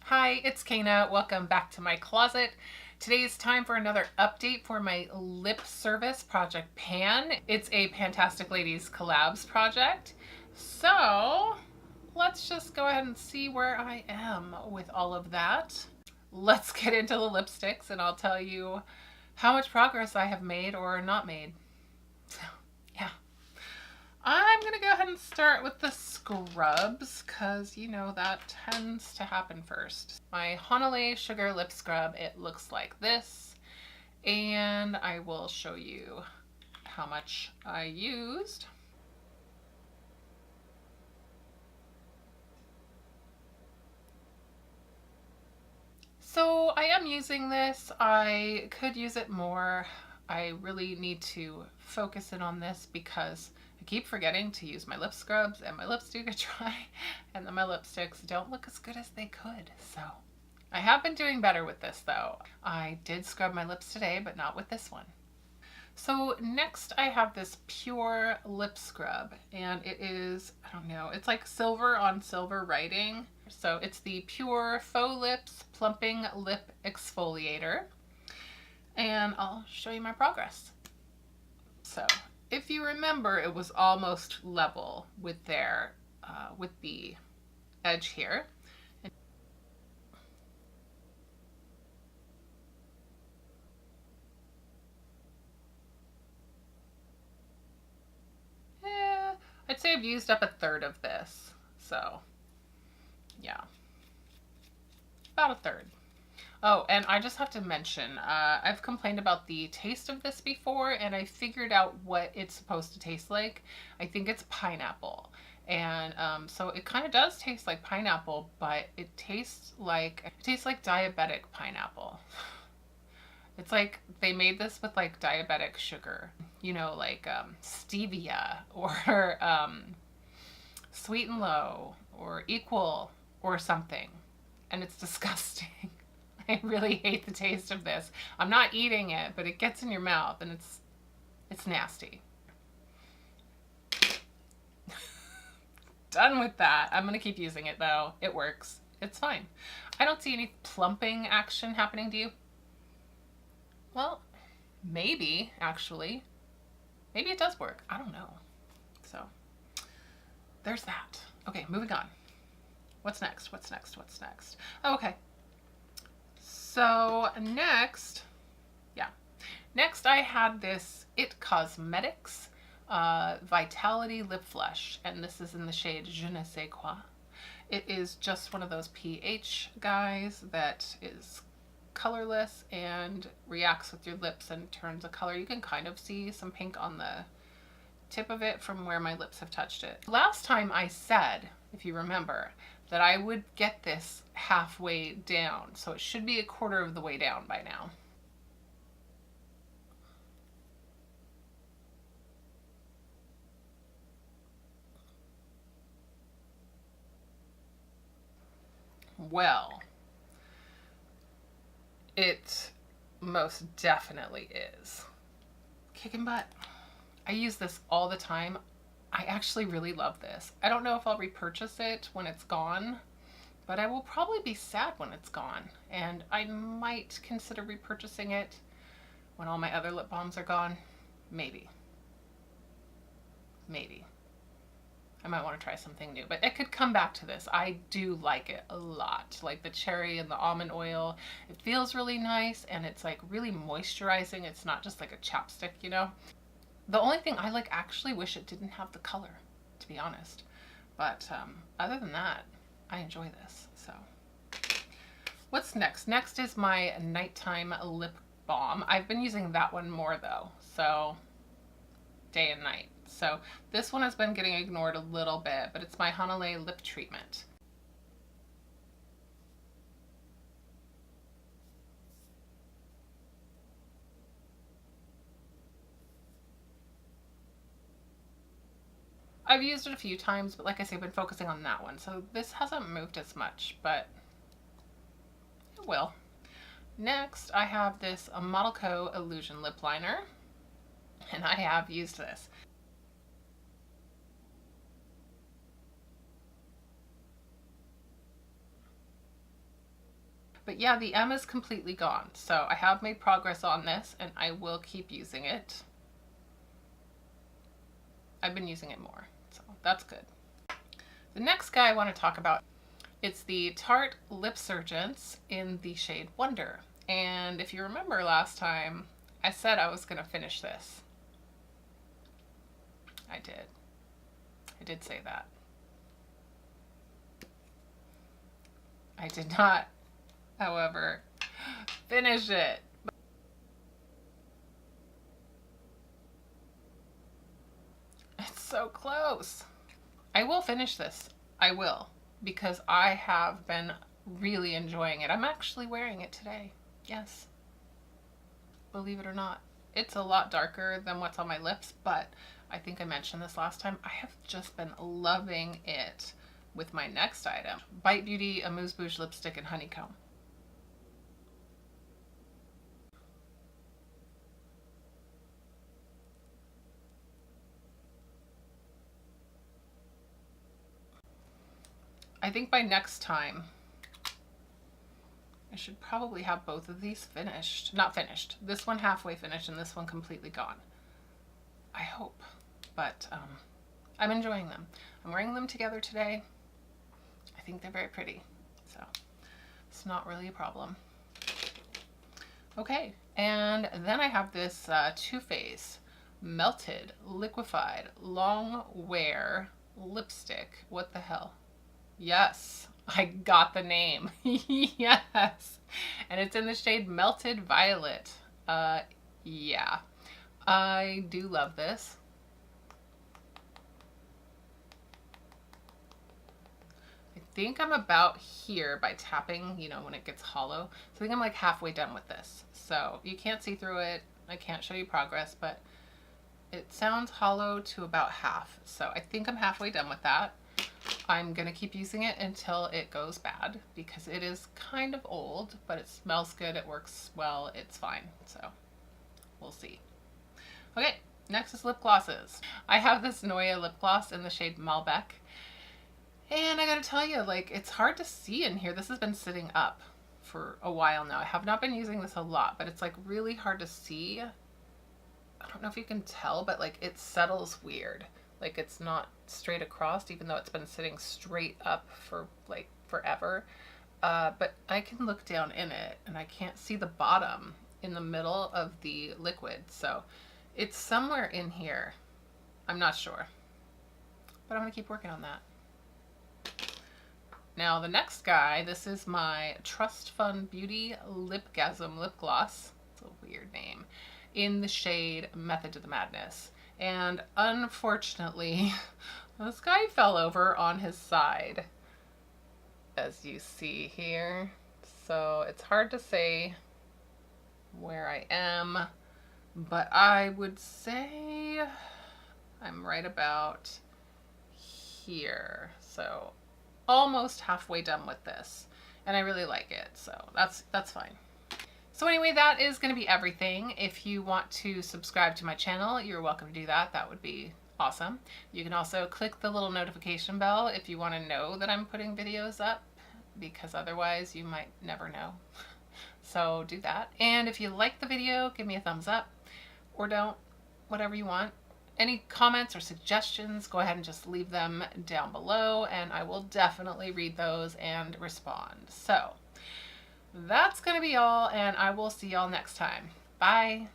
Hi, it's Kana. Welcome back to my closet. Today is time for another update for my lip service project Pan. It's a PANtastic Ladies collabs project. So let's just go ahead and see where I am with all of that. Let's get into the lipsticks and I'll tell you how much progress I have made or not made. So yeah. I'm going to go ahead and start with the scrubs because, you know, that tends to happen first. My Honolulu Sugar Lip Scrub, it looks like this. And I will show you how much I used. So I am using this. I could use it more. I really need to focus in on this because I keep forgetting to use my lip scrubs and my lips do get dry and then my lipsticks don't look as good as they could. So I have been doing better with this though. I did scrub my lips today, but not with this one. So next I have this pure lip scrub and it is, I don't know, it's like silver on silver writing. So it's the Pure Faux Lips Plumping Lip Exfoliator. And I'll show you my progress. So if you remember, it was almost level with with the edge here. Yeah, I'd say I've used up a third of this. So yeah, about a third. Oh, and I just have to mention, I've complained about the taste of this before, and I figured out what it's supposed to taste like. I think it's pineapple. And so it kind of does taste like pineapple, but it tastes like diabetic pineapple. It's like they made this with like diabetic sugar, you know, like stevia or sweet and low or equal or something. And it's disgusting. I really hate the taste of this. I'm not eating it, but it gets in your mouth and it's nasty. Done with that. I'm gonna keep using it though. It works. It's fine. I don't see any plumping action happening to you. Well, maybe actually. Maybe it does work. I don't know. So there's that. Okay, moving on. What's next? What's next? What's next? Oh, okay. So next I had this It Cosmetics Vitality Lip Flush, and this is in the shade Je ne sais quoi. It is just one of those pH guys that is colorless and reacts with your lips and turns a color. You can kind of see some pink on the tip of it from where my lips have touched it. Last time I said, if you remember, that I would get this halfway down. So it should be a quarter of the way down by now. Well, it most definitely is. Kicking butt. I use this all the time. I actually really love this. I don't know if I'll repurchase it when it's gone, but I will probably be sad when it's gone. And I might consider repurchasing it when all my other lip balms are gone. Maybe. Maybe. I might want to try something new, but it could come back to this. I do like it a lot. Like the cherry and the almond oil. It feels really nice and it's like really moisturizing. It's not just like a chapstick, you know? The only thing I like actually wish it didn't have the color, to be honest. But other than that, I enjoy this. So what's next? Next is my nighttime lip balm. I've been using that one more though. So day and night. So this one has been getting ignored a little bit, but it's my Honolulu lip treatment. I've used it a few times, but like I say, I've been focusing on that one. So this hasn't moved as much, but it will. Next, I have this Model Co. Illusion Lip Liner, and I have used this. But yeah, the M is completely gone. So I have made progress on this and I will keep using it. I've been using it more, so that's good. The next guy I want to talk about, it's the Tarte Lip Surgeons in the shade Wonder. And if you remember last time, I said I was going to finish this. I did. I did say that. I did not, however, finish it. It's so close. I will finish this. I will, because I have been really enjoying it. I'm actually wearing it today. Yes. Believe it or not. It's a lot darker than what's on my lips, but I think I mentioned this last time. I have just been loving it with my next item. Bite Beauty Amuse Bouche Lipstick in Honeycomb. I think by next time, I should probably have both of these finished. Not finished. This one halfway finished and this one completely gone. I hope. But I'm enjoying them. I'm wearing them together today. I think they're very pretty. So it's not really a problem. Okay, and then I have this Too Faced Melted Liquefied Long Wear Lipstick. What the hell? Yes, I got the name. Yes. And it's in the shade Melted Violet. Yeah. I do love this. I think I'm about here by tapping, you know, when it gets hollow. So I think I'm like halfway done with this. So you can't see through it. I can't show you progress, but it sounds hollow to about half. So I think I'm halfway done with that. I'm going to keep using it until it goes bad because it is kind of old, but it smells good. It works well. It's fine. So we'll see. Okay, next is lip glosses. I have this Noya lip gloss in the shade Malbec. And I gotta tell you, like, it's hard to see in here. This has been sitting up for a while now. I have not been using this a lot, but it's like really hard to see. I don't know if you can tell, but like it settles weird. Like it's not straight across, even though it's been sitting straight up for like forever. But I can look down in it and I can't see the bottom in the middle of the liquid. So it's somewhere in here. I'm not sure, but I'm gonna keep working on that. Now the next guy, this is my Trust Fund Beauty Lipgasm Lip Gloss. It's a weird name. In the shade Method to the Madness. And unfortunately, this guy fell over on his side, as you see here. So it's hard to say where I am, but I would say I'm right about here. So almost halfway done with this, and I really like it, so that's fine. So anyway, that is going to be everything. If you want to subscribe to my channel, you're welcome to do that. That would be awesome. You can also click the little notification bell if you want to know that I'm putting videos up, because otherwise you might never know. So do that. And if you like the video, give me a thumbs up, or don't, whatever you want. Any comments or suggestions, go ahead and just leave them down below, and I will definitely read those and respond. So that's going to be all, and I will see y'all next time. Bye.